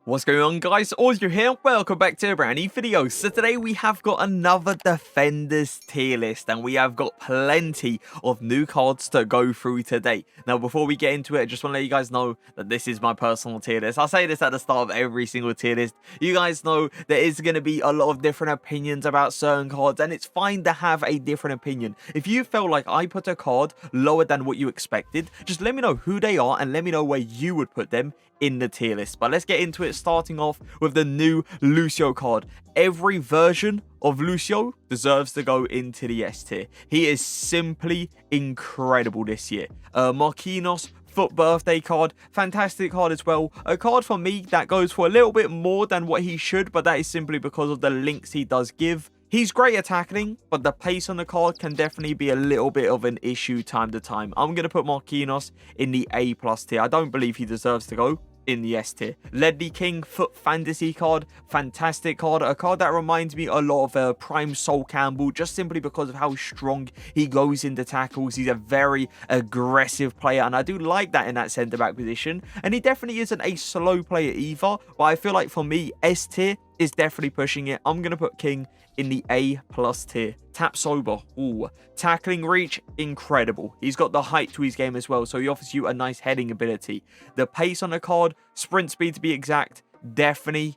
What's going on, guys? Auzio here. Welcome back to a brand new video. So today we have got another Defenders tier list, and we have got plenty of new cards to go through today. Now, before we get into it, I just want to let you guys know that this is my personal tier list. I say this at the start of every single tier list. You guys know there is going to be a lot of different opinions about certain cards, and it's fine to have a different opinion. If you feel like I put a card lower than what you expected, just let me know who they are and let me know where you would put them in the tier list. But let's get into it, starting off with the new Lucio card. Every version of Lucio deserves to go into the S tier. He is simply incredible this year. Marquinhos foot birthday card, fantastic card as well. A card for me that goes for a little bit more than what he should, but that is simply because of the links he does give. He's great at tackling, but the pace on the card can definitely be a little bit of an issue time to time. I'm going to put Marquinhos in the A+ tier. I don't believe he deserves to go in the S tier. LAKEY foot fantasy card, fantastic card, a card that reminds me a lot of Prime Sol Campbell, just simply because of how strong he goes into tackles. He's a very aggressive player, and I do like that in that centre back position, and he definitely isn't a slow player either, but I feel like for me, S tier is definitely pushing it. I'm going to put King in the A+ tier. Tap sober. Ooh. Tackling reach, incredible. He's got the height to his game as well, so he offers you a nice heading ability. The pace on the card, sprint speed to be exact, definitely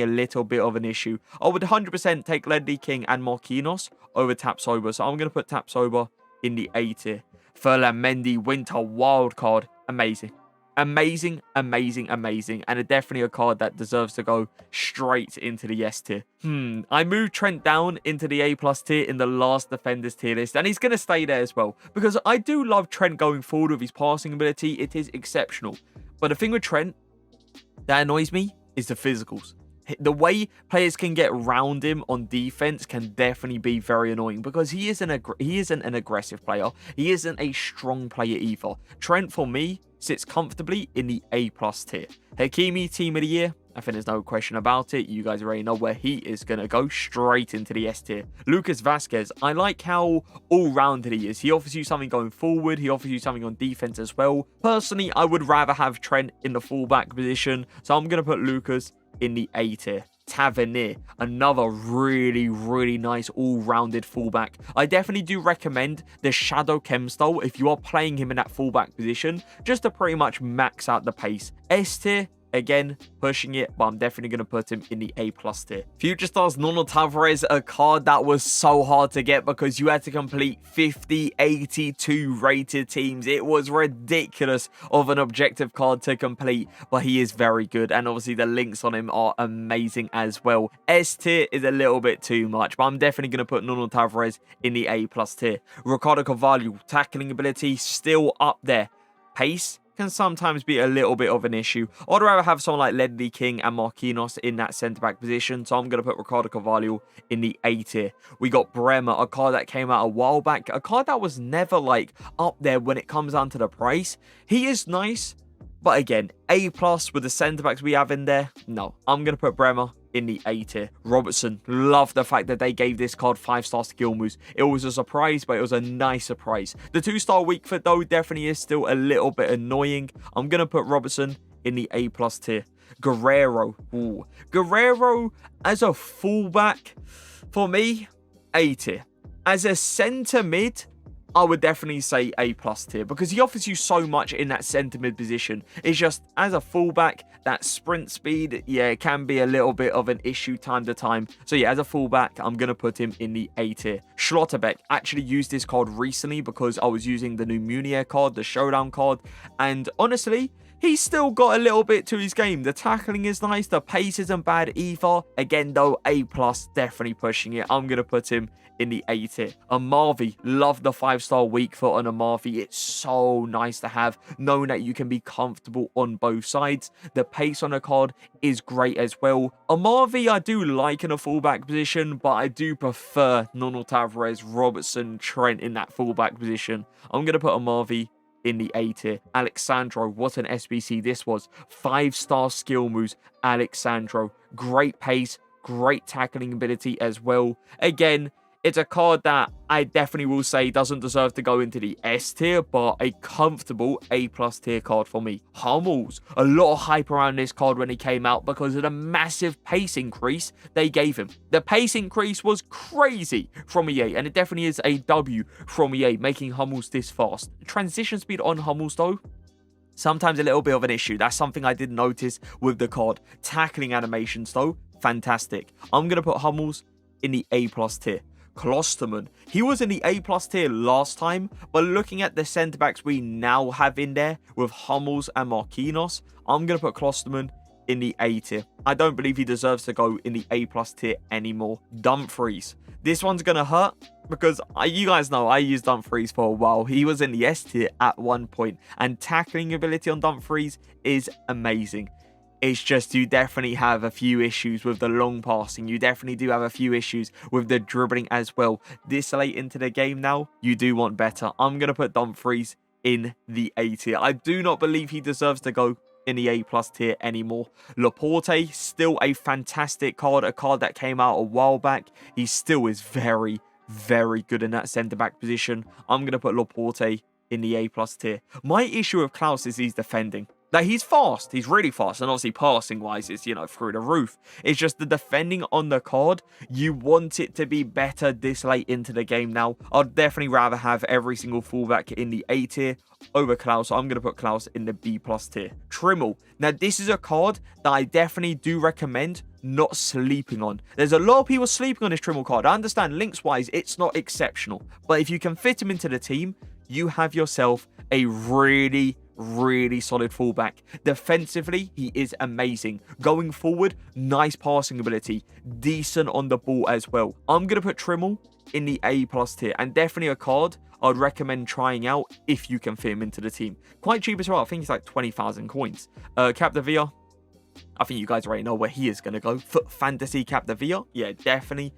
a little bit of an issue. I would 100% take LAKEY and Marquinhos over Tap sober, so I'm going to put Tap sober in the A tier. Ferland Mendy winter wild card, amazing. Amazing, and definitely a card that deserves to go straight into the S tier. I moved Trent down into the A+ tier in the last Defenders tier list, and he's going to stay there as well, because I do love Trent going forward with his passing ability. It is exceptional. But the thing with Trent that annoys me is the physicals. The way players can get around him on defense can definitely be very annoying, because he isn't an aggressive player. He isn't a strong player either. Trent, for me, sits comfortably in the A+ tier. Hakimi, team of the year. I think there's no question about it. You guys already know where he is going to go, straight into the S tier. Lucas Vazquez, I like how all-rounded he is. He offers you something going forward. He offers you something on defense as well. Personally, I would rather have Trent in the fullback position, so I'm going to put Lucas in the A tier. Tavernier, another really nice all-rounded fullback. I definitely do recommend the Shadow Chem style if you are playing him in that fullback position, just to pretty much max out the pace. S tier, again, pushing it, but I'm definitely going to put him in the A+ tier. Future Stars Nuno Tavares, a card that was so hard to get because you had to complete 50, 82 rated teams. It was ridiculous of an objective card to complete, but he is very good, and obviously the links on him are amazing as well. S tier is a little bit too much, but I'm definitely going to put Nuno Tavares in the A+ tier. Ricardo Carvalho, tackling ability, still up there. Pace can sometimes be a little bit of an issue. I'd rather have someone like LAKEY and Marquinhos in that centre-back position, so I'm going to put Ricardo Carvalho in the A tier. We got Bremer, a card that came out a while back, a card that was never, like, up there when it comes down to the price. He is nice, but again, A+ with the centre-backs we have in there, no. I'm going to put Bremer in the A tier. Robertson, love the fact that they gave this card 5-star skill moves. It was a surprise, but it was a nice surprise. The 2-star weak foot, though, definitely is still a little bit annoying. I'm going to put Robertson in the A+ tier. Guerrero. Ooh. Guerrero as a fullback, for me, A tier. As a centre mid, I would definitely say A+ tier, because he offers you so much in that centre mid position. It's just, as a fullback, that sprint speed, yeah, it can be a little bit of an issue time to time. So yeah, as a fullback, I'm going to put him in the A tier. Schlotterbeck, actually used this card recently because I was using the new Munier card, the Showdown card, and honestly, he's still got a little bit to his game. The tackling is nice. The pace isn't bad either. Again, though, A+, definitely pushing it. I'm going to put him in the A tier. Amarvi, love the 5-star weak foot on Amarvi. It's so nice to have, knowing that you can be comfortable on both sides. The pace on the card is great as well. Amarvi, I do like in a fullback position, but I do prefer Nuno Tavares, Robertson, Trent in that fullback position. I'm going to put Amarvi in the A tier. Alexandro, what an SBC this was. 5-star skill moves, Alexandro. Great pace, great tackling ability as well. Again, It's a card that I definitely will say doesn't deserve to go into the S tier, but a comfortable A+ tier card for me. Hummels. A lot of hype around this card when he came out because of the massive pace increase they gave him. The pace increase was crazy from EA, and it definitely is a W from EA, making Hummels this fast. Transition speed on Hummels, though, sometimes a little bit of an issue. That's something I did notice with the card. Tackling animations, though, fantastic. I'm going to put Hummels in the A+ tier. Klosterman. He was in the A+ tier last time, but looking at the centre-backs we now have in there with Hummels and Marquinhos, I'm going to put Klosterman in the A tier. I don't believe he deserves to go in the A+ tier anymore. Dumfries. This one's going to hurt because you guys know I used Dumfries for a while. He was in the S tier at one point, and tackling ability on Dumfries is amazing. It's just you definitely have a few issues with the long passing. You definitely do have a few issues with the dribbling as well. This late into the game now, you do want better. I'm going to put Dumfries in the A tier. I do not believe he deserves to go in the A+ tier anymore. Laporte, still a fantastic card. A card that came out a while back. He still is very, very good in that centre-back position. I'm going to put Laporte in the A+ tier. My issue with Klaus is he's defending. Like, he's fast. He's really fast. And obviously, passing-wise, it's, through the roof. It's just the defending on the card. You want it to be better this late into the game now. I'd definitely rather have every single fullback in the A tier over Klaus. So I'm going to put Klaus in the B+ tier. Trimmel. Now, this is a card that I definitely do recommend not sleeping on. There's a lot of people sleeping on this Trimmel card. I understand links-wise, it's not exceptional. But if you can fit him into the team, you have yourself a really solid fullback. Defensively, he is amazing. Going forward, nice passing ability. Decent on the ball as well. I'm going to put Trimmel in the A+ tier, and definitely a card I'd recommend trying out if you can fit him into the team. Quite cheap as well. I think it's like 20,000 coins. Capdevia, I think you guys already know where he is going to go. Foot Fantasy Capdevia, yeah, definitely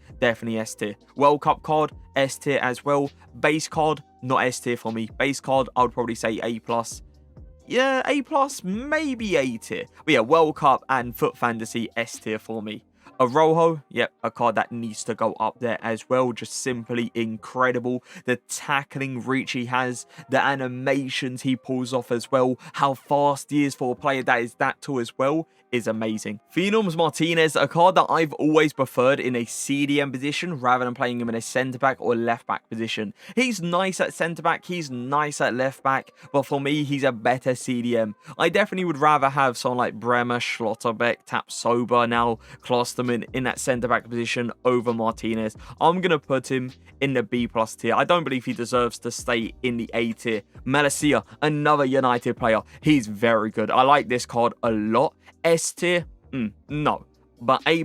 S tier. World Cup card, S tier as well. Base card, not S tier for me. Base card, I would probably say A+. Yeah, A+, maybe A tier. But yeah, World Cup and Foot Fantasy, S tier for me. Rojo, yep, a card that needs to go up there as well. Just simply incredible. The tackling reach he has, the animations he pulls off as well, how fast he is for a player that is that tall as well, is amazing. Phenoms Martinez, a card that I've always preferred in a CDM position rather than playing him in a centre-back or left-back position. He's nice at centre-back, he's nice at left-back, but for me, he's a better CDM. I definitely would rather have someone like Bremer, Schlotterbeck, Tapsoba, now Klosterman in that centre-back position over Martinez. I'm going to put him in the B+ tier. I don't believe he deserves to stay in the A tier. Malacia, another United player. He's very good. I like this card a lot. S tier? No. But A+,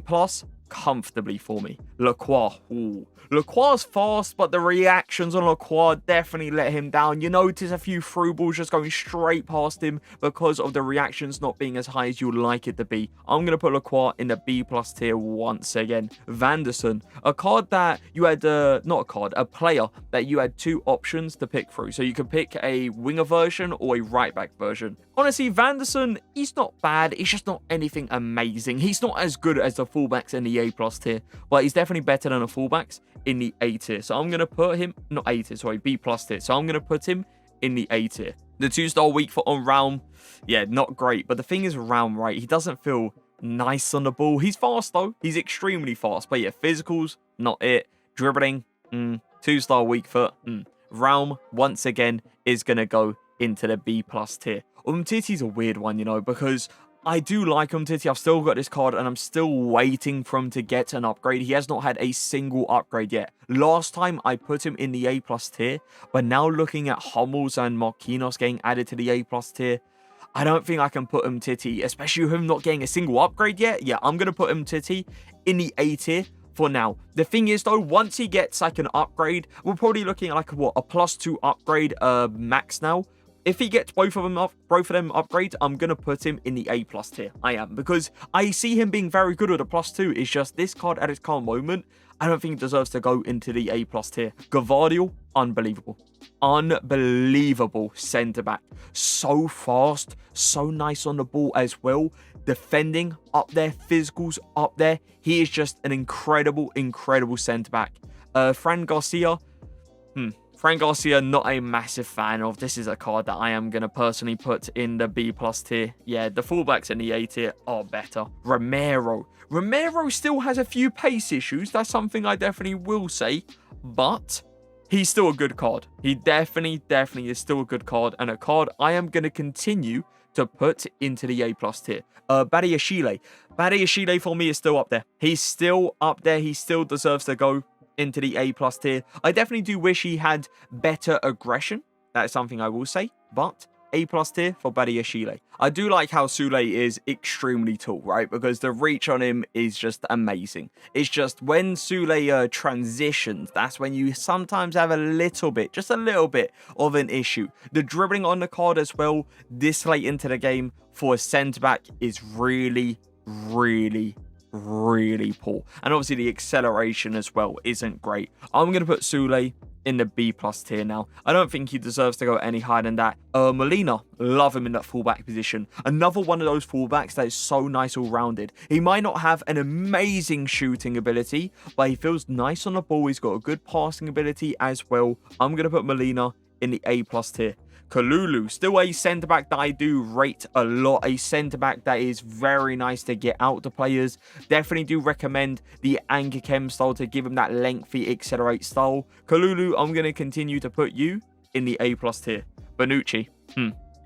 comfortably for me. Lacroix. Ooh. Lacroix's fast, but the reactions on Lacroix definitely let him down. You notice a few through balls just going straight past him because of the reactions not being as high as you'd like it to be. I'm going to put Lacroix in the B+ tier once again. Vanderson, a card that you had, a player that you had two options to pick through. So you could pick a winger version or a right back version. Honestly, Vanderson, he's not bad. He's just not anything amazing. He's not as good as the fullbacks in the A+ tier, but he's definitely better than the fullbacks in the A tier. So I'm going to put him, not A tier, sorry, B+ tier. So I'm going to put him in the A tier. The 2-star weak foot on Raum, yeah, not great. But the thing is, Raum, right, he doesn't feel nice on the ball. He's fast, though. He's extremely fast. But yeah, physicals, not it. Dribbling, 2-star weak foot, Raum, once again, is going to go into the B+ tier. Umtiti's a weird one, because I do like Umtiti. I've still got this card and I'm still waiting for him to get an upgrade. He has not had a single upgrade yet. Last time I put him in the A+ tier, but now looking at Hummels and Marquinhos getting added to the A+ tier, I don't think I can put Umtiti, especially with him not getting a single upgrade yet. Yeah, I'm going to put Umtiti in the A tier for now. The thing is, though, once he gets like an upgrade, we're probably looking at like a +2 upgrade max now. If he gets both of them upgrades, I'm going to put him in the A+ tier. I am, because I see him being very good with a +2. It's just this card at its current moment, I don't think it deserves to go into the A+ tier. Gavardio, unbelievable. Unbelievable centre-back. So fast, so nice on the ball as well. Defending up there, physicals up there. He is just an incredible centre-back. Fran Garcia. Fran Garcia, not a massive fan of. This is a card that I am going to personally put in the B+ tier. Yeah, the fullbacks in the A tier are better. Romero. Romero still has a few pace issues. That's something I definitely will say. But he's still a good card. He definitely is still a good card. And a card I am going to continue to put into the A+ tier. Badiashile. Badiashile for me is still up there. He's still up there. He still deserves to go into the A+ tier. I definitely do wish he had better aggression. That is something I will say. But A+ tier for Badiashile. I do like how Sule is extremely tall, right? Because the reach on him is just amazing. It's just when Sule transitions, that's when you sometimes have a little bit, just a little bit of an issue. The dribbling on the card as well, this late into the game for a centre-back is really poor. And obviously the acceleration as well isn't great. I'm going to put Sule in the B+ tier now. I don't think he deserves to go any higher than that. Molina, love him in that fullback position. Another one of those fullbacks that is so nice all-rounded. He might not have an amazing shooting ability, but he feels nice on the ball. He's got a good passing ability as well. I'm going to put Molina in the A+ tier. Kalulu, still a centre-back that I do rate a lot. A centre-back that is very nice to get out to players. Definitely do recommend the Anchor Chem style to give him that lengthy accelerate style. Kalulu, I'm going to continue to put you in the A+ tier. Bonucci.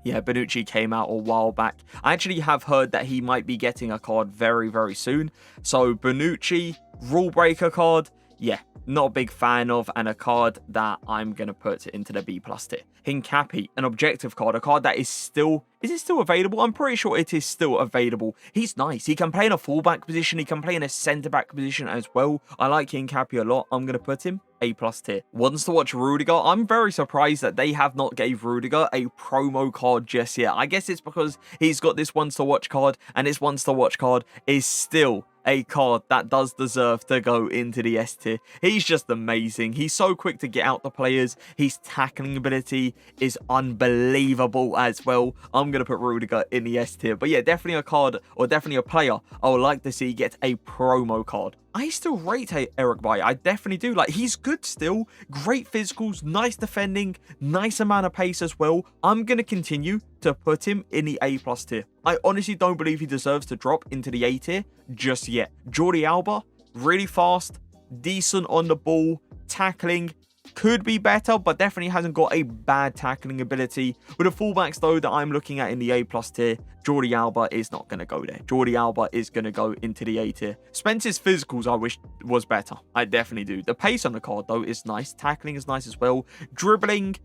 Yeah, Bonucci came out a while back. I actually have heard that he might be getting a card very soon. So Bonucci, rule breaker card. Yeah, not a big fan of, and a card that I'm going to put into the B+ tier. Hincapi, an objective card, a card that is still... Is it still available? I'm pretty sure it is still available. He's nice. He can play in a fullback position. He can play in a centre-back position as well. I like Hincapi a lot. I'm going to put him A+ tier. Wants to watch Rudiger. I'm very surprised that they have not gave Rudiger a promo card just yet. I guess it's because he's got this Wants to Watch card, and this Wants to Watch card is still a card that does deserve to go into the S tier. He's just amazing. He's so quick to get out the players. His tackling ability is unbelievable as well. I'm going to put Rudiger in the S tier. But yeah, definitely a card, or definitely a player I would like to see get a promo card. I still rate Eric Bailly. I definitely do. Like, he's good still. Great physicals, nice defending, nice amount of pace as well. I'm going to continue to put him in the A+ tier. I honestly don't believe he deserves to drop into the A tier just yet. Jordi Alba, really fast, decent on the ball, tackling, could be better, but definitely hasn't got a bad tackling ability. With the fullbacks, though, that I'm looking at in the A+ tier, Jordi Alba is not going to go there. Jordi Alba is going to go into the A tier. Spence's physicals, I wish was better. I definitely do. The pace on the card, though, is nice. Tackling is nice as well. Dribbling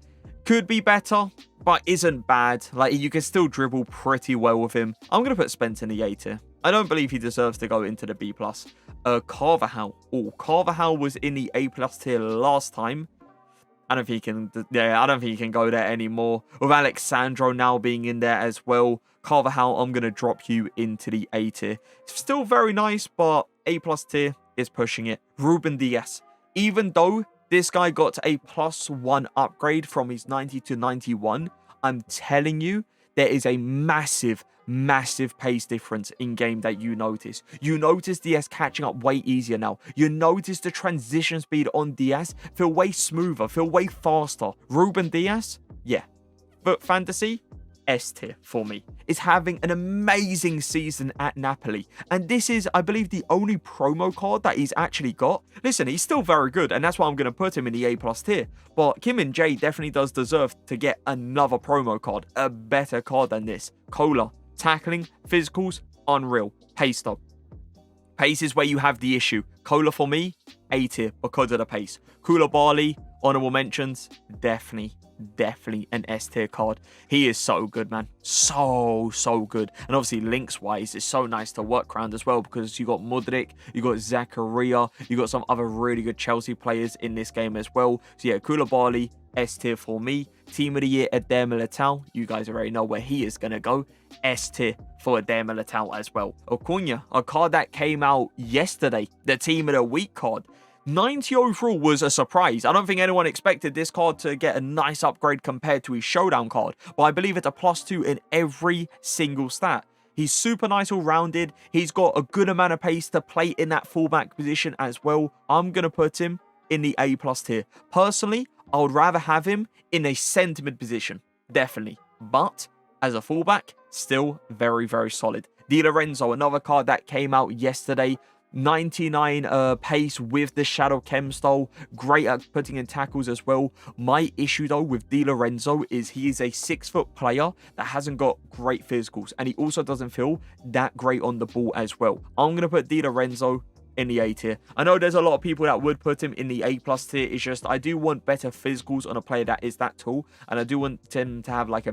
could be better, but isn't bad. Like, you can still dribble pretty well with him. I'm going to put Spence in the A tier. I don't believe he deserves to go into the B+. Carvajal. Oh, Carvajal was in the A+ tier last time. I don't think he can, I don't think he can go there anymore. With Alexandro now being in there as well, Carvajal, I'm going to drop you into the A tier. Still very nice, but A+ tier is pushing it. Ruben Dias. Even though this guy got a +1 upgrade from his 90 to 91, I'm telling you, there is a massive pace difference in game that you notice. You notice Diaz catching up way easier now. You notice the transition speed on Diaz feel way smoother, feel way faster. Ruben Diaz, yeah. But fantasy, S tier for me. Is having an amazing season at Napoli. And this is, I believe, the only promo card that he's actually got. Listen, he's still very good, and that's why I'm going to put him in the A+ tier. But Kim and Jay definitely does deserve to get another promo card. A better card than this. Cola. Tackling, physicals, unreal. Pace though. Pace is where you have the issue. Cola for me, A tier because of the pace. Koulibaly, honorable mentions, definitely an S tier card. He is so good, man. So good. And obviously links wise, it's so nice to work around as well, because you got Modric, you got Zakaria, you got some other really good Chelsea players in this game as well. So yeah, Koulibaly, S tier for me. Team of the year, Eder Militao. You guys already know where he is going to go. S tier for Eder Militao as well. Acuna, a card that came out yesterday. The team of the week card. 90 overall was a surprise. I don't think anyone expected this card to get a nice upgrade compared to his showdown card. But I believe it's a +2 in every single stat. He's super nice all-rounded. He's got a good amount of pace to play in that fullback position as well. I'm going to put him in the A+ tier. Personally, I would rather have him in a centre mid position, definitely. But as a fullback, still very, very solid. Di Lorenzo, another card that came out yesterday. 99 pace with the Shadow Chem style. Great at putting in tackles as well. My issue though with Di Lorenzo is he is a 6-foot player that hasn't got great physicals. And he also doesn't feel that great on the ball as well. I'm going to put Di Lorenzo in the A tier. I know there's a lot of people that would put him in the A+ tier. It's just I do want better physicals on a player that is that tall, and I do want him to have like a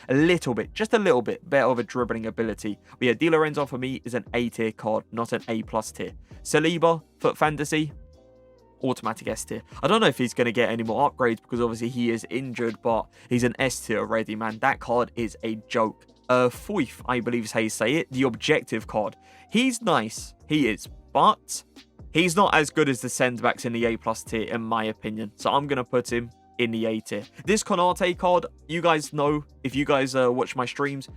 little bit better of a dribbling ability. But yeah, Di Lorenzo for me is an A tier card, not an A+ tier. Saliba, Foot Fantasy, automatic S tier. I don't know if he's going to get any more upgrades because obviously he is injured, but he's an S tier already, man. That card is a joke. Foyth, I believe is how you say it, the objective card. He's nice, he is, but he's not as good as the centre-backs in the A+ tier, in my opinion. So I'm going to put him in the A tier. This Konate card, you guys know, if you guys watch my streams,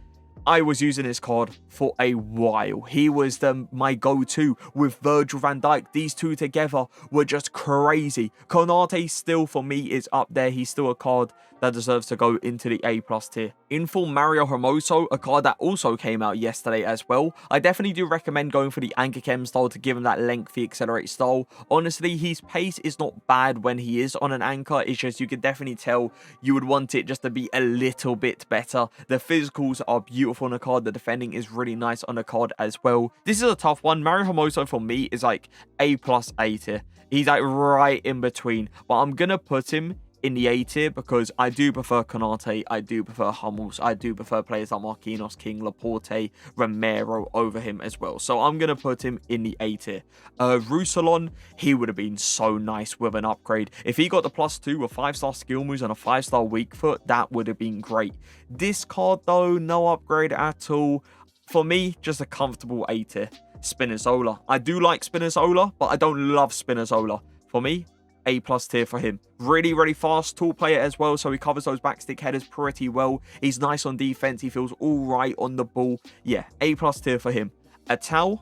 I was using this card for a while. He was my go-to with Virgil van Dijk. These two together were just crazy. Konate still, for me, is up there. He's still a card that deserves to go into the A+ tier. Inform Mario Hermoso, a card that also came out yesterday as well. I definitely do recommend going for the Anchor Chem style to give him that lengthy accelerate style. Honestly, his pace is not bad when he is on an anchor. It's just you can definitely tell you would want it just to be a little bit better. The physicals are beautiful on the card. The defending is really nice on the card as well. This is a tough one. Mario Hermoso for me is like A+ A tier. He's like right in between, but I'm gonna put him in the A tier because I do prefer Konate, I do prefer Hummels, I do prefer players like Marquinhos, King, Laporte, Romero over him as well. So I'm going to put him in the A tier. Roussillon, he would have been so nice with an upgrade. If he got the +2 with 5-star skill moves and a 5-star weak foot, that would have been great. This card though, no upgrade at all. For me, just a comfortable A tier. Spinazzola. I do like Spinazzola, but I don't love Spinazzola. For me, A+ tier for him. Really, really fast, tall player as well, so he covers those backstick headers pretty well. He's nice on defense. He feels all right on the ball. Yeah, A+ tier for him. Atal,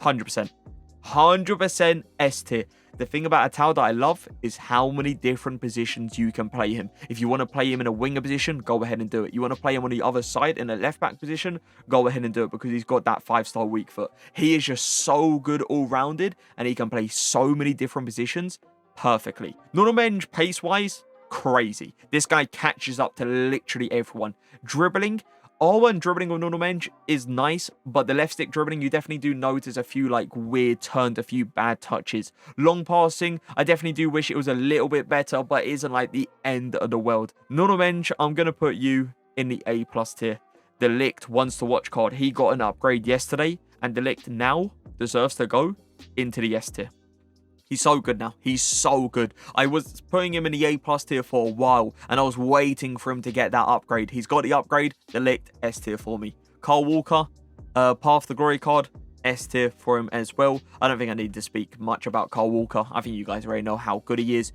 100%. 100% S tier. The thing about Atal that I love is how many different positions you can play him. If you want to play him in a winger position, go ahead and do it. You want to play him on the other side in a left-back position, go ahead and do it because he's got that 5-star weak foot. He is just so good all-rounded and he can play so many different positions perfectly. Nuno Mendes, pace-wise, crazy. This guy catches up to literally everyone. Dribbling, R1 dribbling with Nuno Mendes is nice, but the left stick dribbling, you definitely do notice a few like weird turns, a few bad touches. Long passing, I definitely do wish it was a little bit better, but it isn't like the end of the world. Nuno Mendes, I'm going to put you in the A+ tier. De Ligt wants to watch card. He got an upgrade yesterday, and De Ligt now deserves to go into the S tier. He's so good now. He's so good. I was putting him in the A+ tier for a while, and I was waiting for him to get that upgrade. He's got the upgrade. De Ligt, S tier for me. Kyle Walker, Path to Glory card, S tier for him as well. I don't think I need to speak much about Kyle Walker. I think you guys already know how good he is.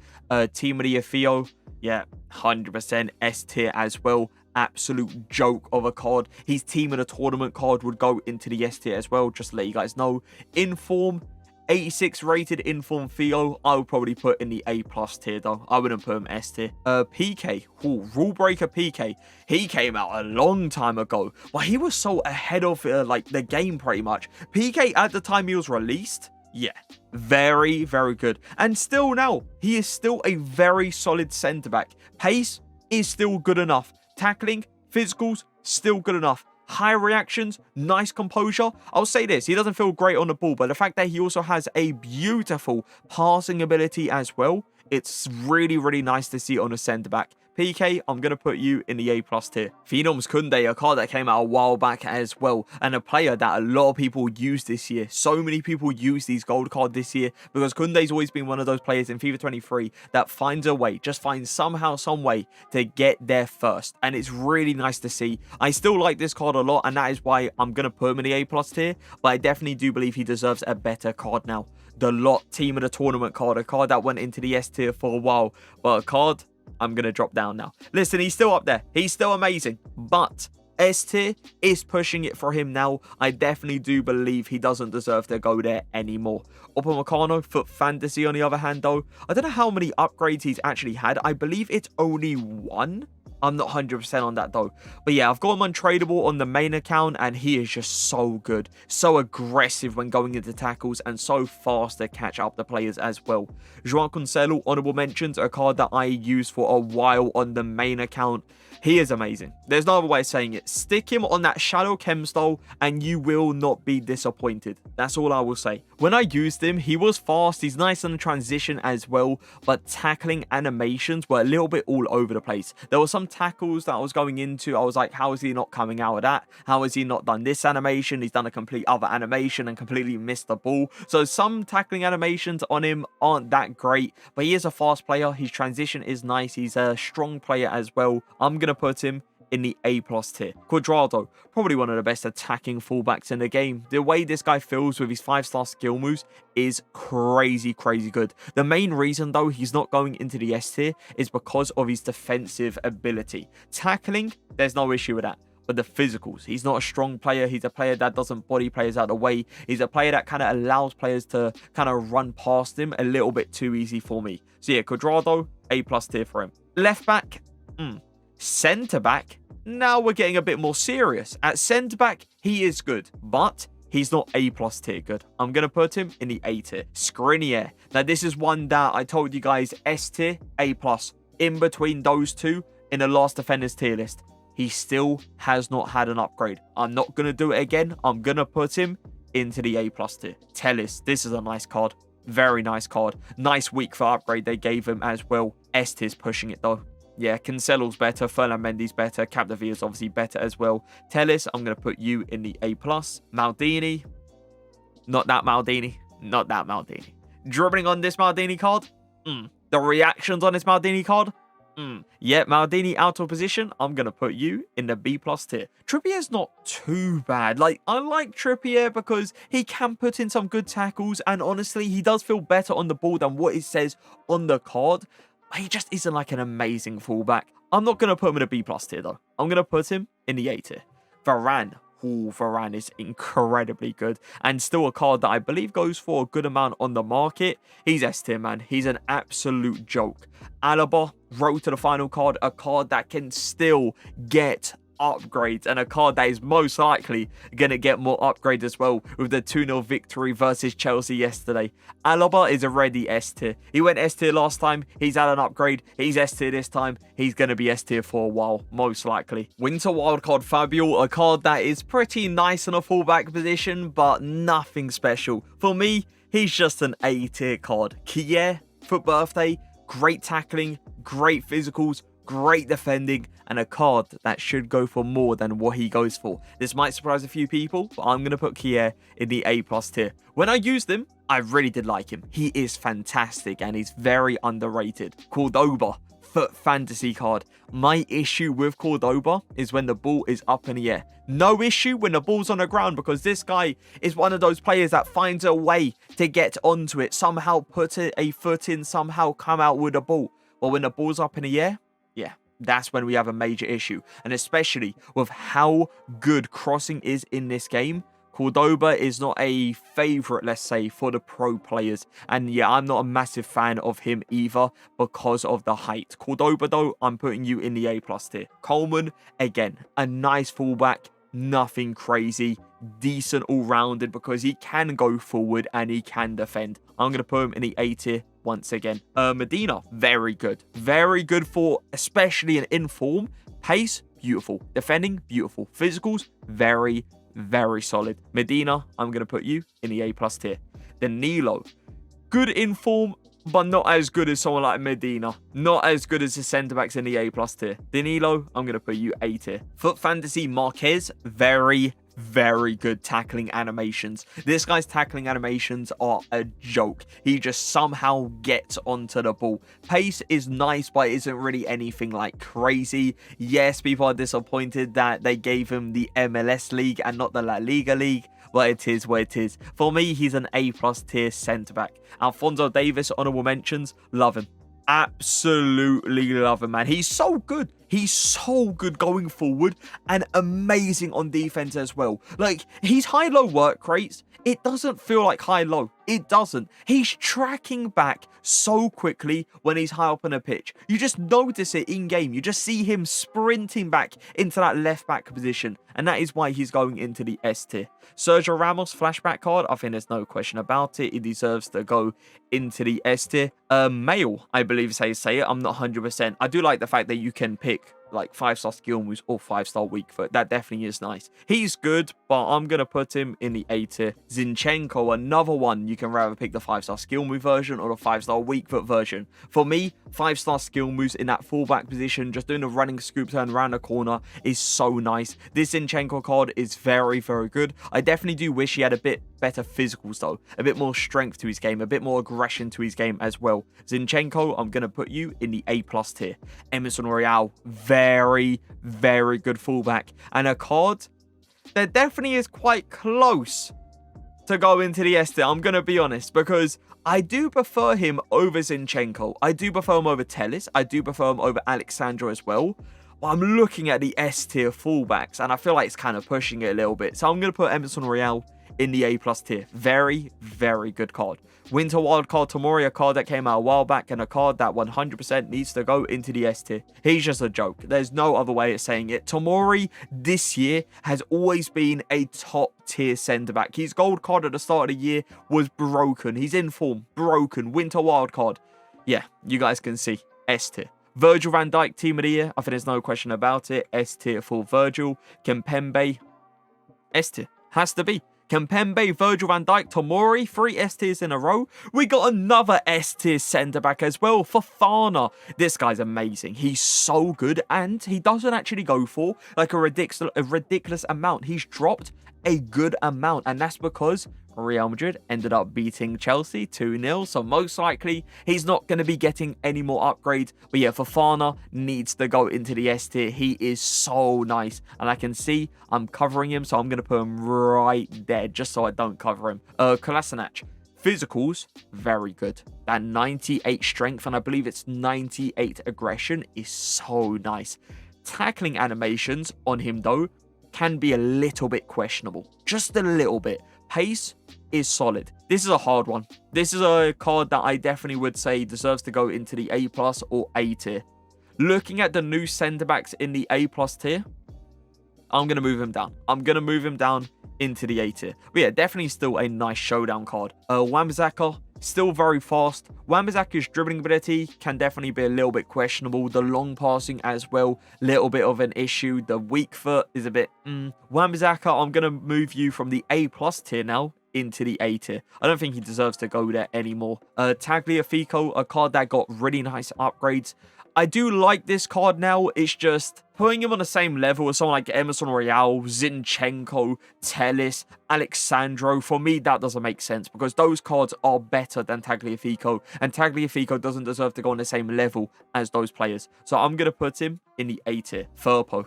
Timothy Afio, yeah, 100% S tier as well. Absolute joke of a card. His team in a tournament card would go into the S tier as well, just to let you guys know. Inform, 86 rated Inform Theo, I would probably put in the A+ tier though. I wouldn't put him S tier. PK, Rule Breaker PK. He came out a long time ago, but he was so ahead of like the game pretty much. PK at the time he was released, yeah, very, very good. And still now, he is still a very solid centre-back. Pace is still good enough. Tackling, physicals, still good enough. High reactions, nice composure. I'll say this, he doesn't feel great on the ball, but the fact that he also has a beautiful passing ability as well, it's really, really nice to see on a centre-back. PK, I'm going to put you in the A+ tier. Phenoms Koundé, a card that came out a while back as well, and a player that a lot of people use this year. So many people use these gold cards this year because Koundé's always been one of those players in FIFA 23 that finds a way, just finds somehow, some way to get there first. And it's really nice to see. I still like this card a lot, and that is why I'm going to put him in the A+ tier, but I definitely do believe he deserves a better card now. The Lot Team of the Tournament card, a card that went into the S tier for a while, but a card I'm going to drop down now. Listen, he's still up there. He's still amazing. But S tier is pushing it for him now. I definitely do believe he doesn't deserve to go there anymore. Upamecano, Foot Fantasy on the other hand though, I don't know how many upgrades he's actually had. I believe it's only one. I'm not 100% on that though. But yeah, I've got him untradeable on the main account and he is just so good. So aggressive when going into tackles and so fast to catch up the players as well. João Cancelo, honorable mentions, a card that I used for a while on the main account. He is amazing. There's no other way of saying it. Stick him on that Shadow Chem style and you will not be disappointed. That's all I will say. When I used him, he was fast. He's nice on the transition as well. But tackling animations were a little bit all over the place. There were some tackles that I was going into. I was like, how is he not coming out of that? How has he not done this animation? He's done a complete other animation and completely missed the ball. So some tackling animations on him aren't that great. But he is a fast player. His transition is nice. He's a strong player as well. I'm going to put him in the A+ tier. Cuadrado, probably one of the best attacking fullbacks in the game. The way this guy feels with his 5-star skill moves is crazy good. The main reason though he's not going into the S tier is because of his defensive ability. Tackling, there's no issue with that. But the physicals, he's not a strong player. He's a player that doesn't body players out of the way. He's a player that kind of allows players to kind of run past him a little bit too easy for me. So yeah, Cuadrado, A+ tier for him. Left back, centre back, now we're getting a bit more serious. At centre back, he is good, but he's not A+ tier good. I'm going to put him in the A tier. Skriniar. Now, this is one that I told you guys, S tier, A+. In between those two, in the last defenders tier list, he still has not had an upgrade. I'm not going to do it again. I'm going to put him into the A+ tier. Telles. This is a nice card. Very nice card. Nice week for upgrade they gave him as well. S tier's pushing it though. Yeah, Cancelo's better, Ferland Mendy's better, Capdevia's obviously better as well. Telles, I'm going to put you in the A+. Maldini, not that Maldini, not that Maldini. Dribbling on this Maldini card, the reactions on this Maldini card, yeah, Maldini out of position, I'm going to put you in the B+ tier. Trippier's not too bad. Like, I like Trippier because he can put in some good tackles and honestly, he does feel better on the ball than what it says on the card. He just isn't like an amazing fullback. I'm not going to put him in a B+ tier though. I'm going to put him in the A tier. Varane. Varane is incredibly good. And still a card that I believe goes for a good amount on the market. He's S tier, man. He's an absolute joke. Alaba, road to the final card. A card that can still get upgrades and a card that is most likely going to get more upgrades as well with the 2-0 victory versus Chelsea yesterday. Alaba is already S tier. He went S tier last time. He's had an upgrade. He's S tier this time. He's going to be S tier for a while, most likely. Winter wildcard Fabio, a card that is pretty nice in a fullback position, but nothing special. For me, he's just an A tier card. Kier, Foot Birthday, great tackling, great physicals, great defending, and a card that should go for more than what he goes for. This might surprise a few people, but I'm going to put Kier in the A+ tier. When I used him, I really did like him. He is fantastic and he's very underrated. Cordoba, Foot Fantasy card. My issue with Cordoba is when the ball is up in the air. No issue when the ball's on the ground because this guy is one of those players that finds a way to get onto it, somehow put a foot in, somehow come out with a ball. But when the ball's up in the air, yeah, that's when we have a major issue. And especially with how good crossing is in this game, Cordoba is not a favorite, let's say, for the pro players. And yeah, I'm not a massive fan of him either because of the height. Cordoba, though, I'm putting you in the A+ tier. Coleman, again, a nice fullback, nothing crazy, decent all-rounded because he can go forward and he can defend. I'm going to put him in the A tier once again. Medina, very good. Very good for, especially an inform. Pace, beautiful. Defending, beautiful. Physicals, very solid. Medina, I'm going to put you in the A+ tier. Then Nilo, good in form, but not as good as someone like Medina. Not as good as the centre-backs in the A+ tier. Danilo, I'm going to put you A tier. Foot Fantasy Marquez, very good tackling animations. This guy's tackling animations are a joke. He just somehow gets onto the ball. Pace is nice, but isn't really anything like crazy. Yes, people are disappointed that they gave him the MLS League and not the La Liga League. But it is what it is. For me, he's an A+ tier centre-back. Alphonso Davies, honourable mentions, love him. Absolutely love him, man. He's so good. He's so good going forward and amazing on defense as well. Like, he's high-low work rates. It doesn't feel like high-low. It doesn't. He's tracking back so quickly when he's high up on a pitch. You just notice it in-game. You just see him sprinting back into that left-back position. And that is why he's going into the S tier. Sergio Ramos flashback card. I think there's no question about it. He deserves to go into the S tier. Male, I believe is how you say it. I'm not 100%. I do like the fact that you can pick like 5-star skill moves or 5-star weak foot. That definitely is nice. He's good, but I'm going to put him in the A tier. Zinchenko, another one. You can rather pick the 5-star skill move version or the 5-star weak foot version. For me, 5-star skill moves in that fullback position, just doing a running scoop turn around the corner is so nice. This Zinchenko card is very, very good. I definitely do wish he had a bit better physicals though. A bit more strength to his game, a bit more aggression to his game as well. Zinchenko, I'm going to put you in the A+ tier. Emerson Royale, very, very good fullback. And a card that definitely is quite close to go into the S tier. I'm going to be honest, because I do prefer him over Zinchenko. I do prefer him over Telles. I do prefer him over Alexandro as well. But I'm looking at the S tier fullbacks, and I feel like it's kind of pushing it a little bit. So I'm going to put Emerson Royale in the A+ tier. Very, very good card. Winter Wildcard Tomori, a card that came out a while back, and a card that 100% needs to go into the S tier. He's just a joke. There's no other way of saying it. Tomori this year has always been a top tier centre-back. His gold card at the start of the year was broken. He's in form. Broken. Winter Wildcard. Yeah, you guys can see. S tier. Virgil van Dijk, team of the year. I think there's no question about it. S tier for Virgil. Kimpembe. S tier. Has to be. Kimpembe, Virgil van Dijk, Tomori, 3 S tiers in a row. We got another S tier centre-back as well, Fofana. This guy's amazing. He's so good, and he doesn't actually go for like a ridiculous amount. He's dropped a good amount, and that's because Real Madrid ended up beating Chelsea 2-0, so most likely he's not going to be getting any more upgrades. But yeah, Fofana needs to go into the S tier. He is so nice, and I can see I'm covering him, so I'm going to put him right there just so I don't cover him. Kolasinac, physicals, very good. That 98 strength, and I believe it's 98 aggression, is so nice. Tackling animations on him, though, can be a little bit questionable. Just a little bit. Pace is solid. This is a hard one. This is a card that I definitely would say deserves to go into the A+ or A tier. Looking at the new centre-backs in the A+ tier, I'm going to move him down. I'm going to move him down into the A tier. But yeah, definitely still a nice showdown card. Wan-Bissaka, still very fast. Wan-Bissaka's dribbling ability can definitely be a little bit questionable. The long passing as well, little bit of an issue. The weak foot is a bit Wan-Bissaka, I'm going to move you from the A+ tier now into the A tier. I don't think he deserves to go there anymore. Tagliafico, a card that got really nice upgrades. I do like this card now. It's just putting him on the same level as someone like Emerson Royale, Zinchenko, Telles, Alexandro. For me, that doesn't make sense because those cards are better than Tagliafico, and Tagliafico doesn't deserve to go on the same level as those players. So I'm going to put him in the A tier. Firpo,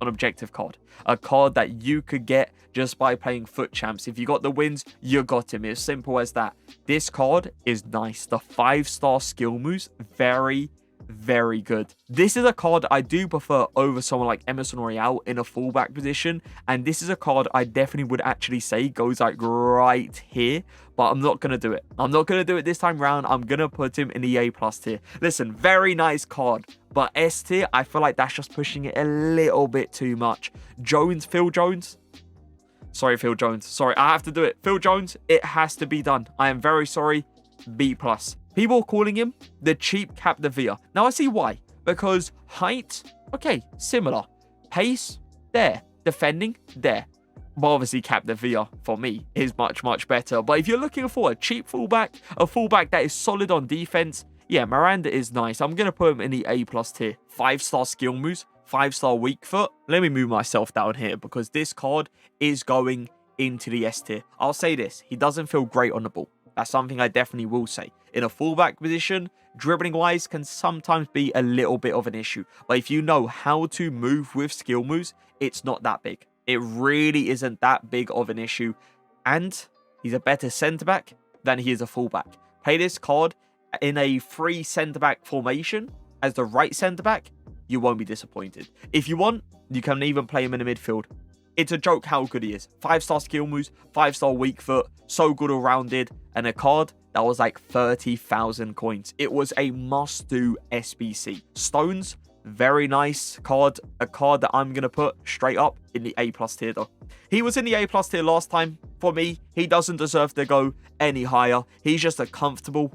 an objective card. A card that you could get just by playing Foot Champs. If you got the wins, you got him. It's simple as that. This card is nice. The 5-star skill moves, very, very good. This is a card I do prefer over someone like Emerson Royale in a fullback position, and this is a card I definitely would actually say goes like right here, but I'm not going to do it. I'm not going to do it this time round. I'm going to put him in the A+ tier. Listen, very nice card, but S tier, I feel like that's just pushing it a little bit too much. Phil Jones. Sorry, Phil Jones. Sorry, I have to do it. Phil Jones, it has to be done. I am very sorry. B+. People are calling him the cheap Capdevia. Now, I see why. Because height, okay, similar. Pace, there. Defending, there. But obviously, Capdevia, for me, is much, much better. But if you're looking for a cheap fullback, a fullback that is solid on defense, yeah, Miranda is nice. I'm going to put him in the A+ tier. 5-star skill moves, 5-star weak foot. Let me move myself down here because this card is going into the S tier. I'll say this. He doesn't feel great on the ball. That's something I definitely will say. In a fullback position, dribbling-wise can sometimes be a little bit of an issue. But if you know how to move with skill moves, it's not that big. It really isn't that big of an issue. And he's a better centre-back than he is a fullback. Play this card in a free centre-back formation as the right centre-back. you won't be disappointed. If you want, you can even play him in the midfield. It's a joke how good he is. 5-star skill moves, 5-star weak foot, so good all-rounded, and a card that was like 30,000 coins. It was a must-do SBC. Stones, very nice card. A card that I'm going to put straight up in the A+ tier though. He was in the A+ tier last time. For me, he doesn't deserve to go any higher. He's just a comfortable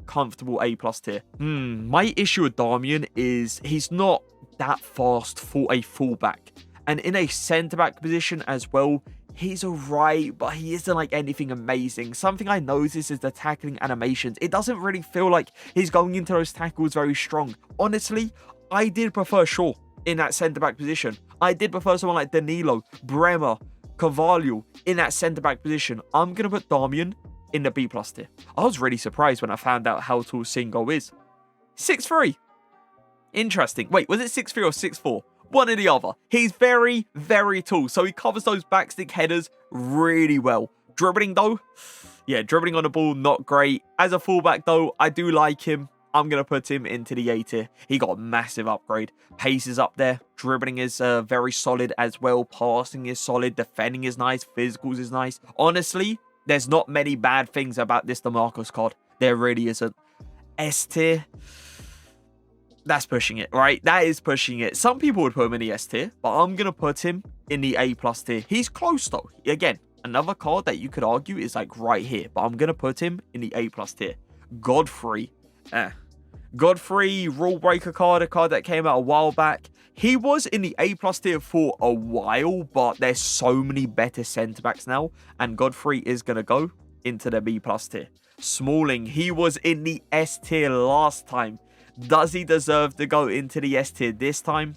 A+ tier. My issue with Damian is he's not that fast for a fullback. And in a centre-back position as well, he's alright, but he isn't like anything amazing. Something I noticed is the tackling animations. It doesn't really feel like he's going into those tackles very strong. Honestly, I did prefer Shaw in that centre-back position. I did prefer someone like Danilo, Bremer, Carvalho in that centre-back position. I'm going to put Damian in the B+ tier. I was really surprised when I found out how tall Singo is. 6'3". Interesting. Wait, was it 6'3" or 6'4"? One or the other. He's very, very tall, so he covers those backstick headers really well. Dribbling though, yeah, dribbling on the ball, not great. As a fullback though, I do like him. I'm going to put him into the A tier. He got a massive upgrade. Pace is up there. Dribbling is very solid as well. Passing is solid. Defending is nice. Physicals is nice. Honestly, there's not many bad things about this DeMarcus card. There really isn't. S tier. That's pushing it, right? That is pushing it. Some people would put him in the S tier, but I'm going to put him in the A+ tier. He's close though. Again, another card that you could argue is like right here, but I'm going to put him in the A+ tier. Godfrey. Godfrey, rule breaker card, a card that came out a while back. He was in the A+ tier for a while, but there's so many better centre-backs now, and Godfrey is going to go into the B+ tier. Smalling, he was in the S tier last time. Does he deserve to go into the S tier this time?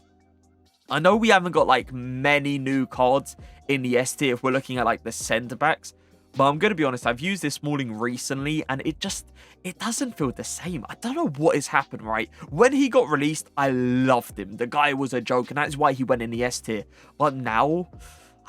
I know we haven't got like many new cards in the S tier if we're looking at like the centre backs, but I'm going to be honest, I've used this Smalling recently and it doesn't feel the same. I don't know what has happened, right? When he got released, I loved him. The guy was a joke and that's why he went in the S tier. But now,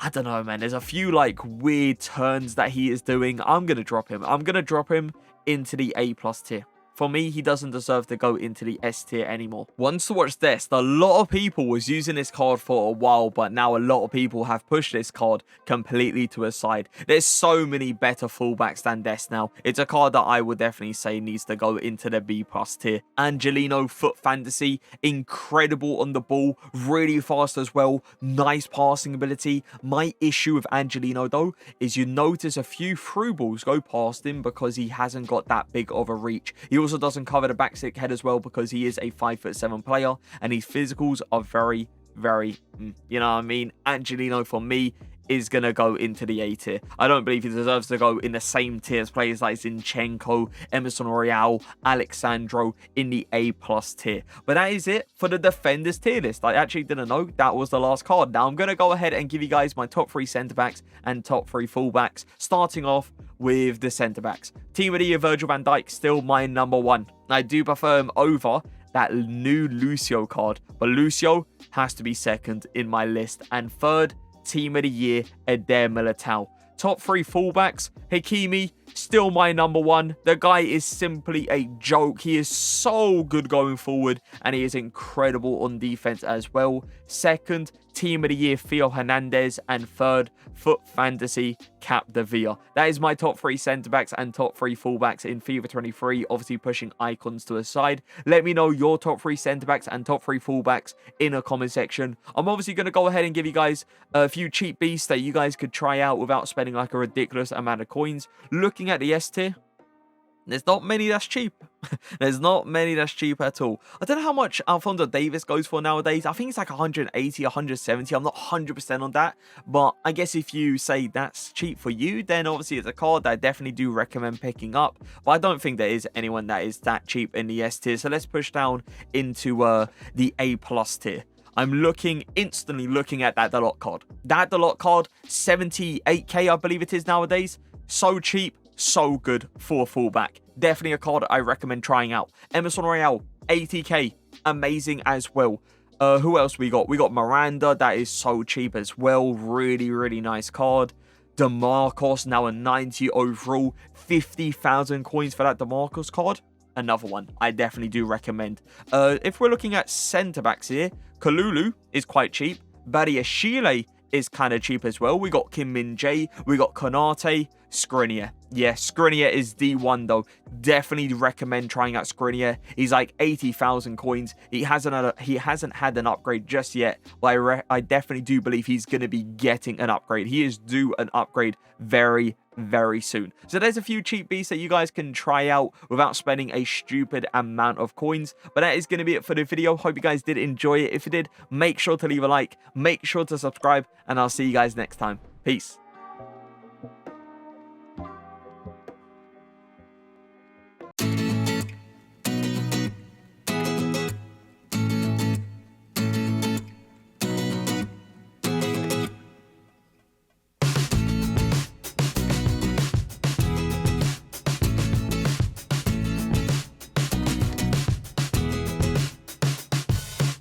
I don't know, man. There's a few like weird turns that he is doing. I'm going to drop him. I'm going to drop him into the A+ tier. For me, he doesn't deserve to go into the S tier anymore. Once to watch this, a lot of people was using this card for a while, but now a lot of people have pushed this card completely to a side. There's so many better fullbacks than Dest now. It's a card that I would definitely say needs to go into the B+ tier. Angelino, foot fantasy, incredible on the ball, really fast as well, nice passing ability. My issue with Angelino though is you notice a few through balls go past him because he hasn't got that big of a reach. He also doesn't cover the backstick head as well because he is a 5'7" player and his physicals are very, you know what I mean? Angelino for me is going to go into the A tier. I don't believe he deserves to go in the same tier as players like Zinchenko, Emerson Royale, Alexandro in the A+ tier. But that is it for the defenders tier list. I actually didn't know that was the last card. Now I'm going to go ahead and give you guys my top 3 centre-backs and top 3 full-backs, starting off with the centre-backs. Team of the year, Virgil van Dijk, still my number 1. I do prefer him over that new Lucio card, but Lucio has to be second in my list. And third, Team of the year, Eder Militao. Top 3 fullbacks, Hakimi, still my number 1. The guy is simply a joke. He is so good going forward and he is incredible on defense as well. Second, Team of the year, Theo Hernandez. And third, foot fantasy, Cap de Villa. That is my top 3 centre-backs and top 3 fullbacks in FIFA 23, obviously pushing icons to a side. Let me know your top 3 centre-backs and top 3 fullbacks in a comment section. I'm obviously going to go ahead and give you guys a few cheap beasts that you guys could try out without spending like a ridiculous amount of coins. Looking at the S tier, there's not many that's cheap. There's not many that's cheap at all. I don't know how much Alphonso Davies goes for nowadays. I think it's like 180, 170. I'm not 100% on that. But I guess if you say that's cheap for you, then obviously it's a card that I definitely do recommend picking up. But I don't think there is anyone that is that cheap in the S tier. So let's push down into the A+ tier. I'm instantly looking at that Dalot card. That Dalot card, 78k I believe it is nowadays. So cheap, so good for a fullback. Definitely a card I recommend trying out. Emerson Royale, 80k, amazing as well. Who else we got? We got Miranda, that is so cheap as well. Really nice card. DeMarcos, now a 90 overall, 50,000 coins for that DeMarcos card. another one I definitely do recommend. If we're looking at centre backs here, Kalulu is quite cheap. Badiashile is kind of cheap as well. We got Kim Min Jae, we got Konate, Skriniar. Yeah, Skriniar is D1 though. Definitely recommend trying out Skriniar. He's like 80,000 coins. He hasn't had an upgrade just yet, but I definitely do believe he's going to be getting an upgrade. He is due an upgrade very soon. So there's a few cheap beasts that you guys can try out without spending a stupid amount of coins. But that is going to be it for the video. Hope you guys did enjoy it. If you did, make sure to leave a like, make sure to subscribe, and I'll see you guys next time. Peace.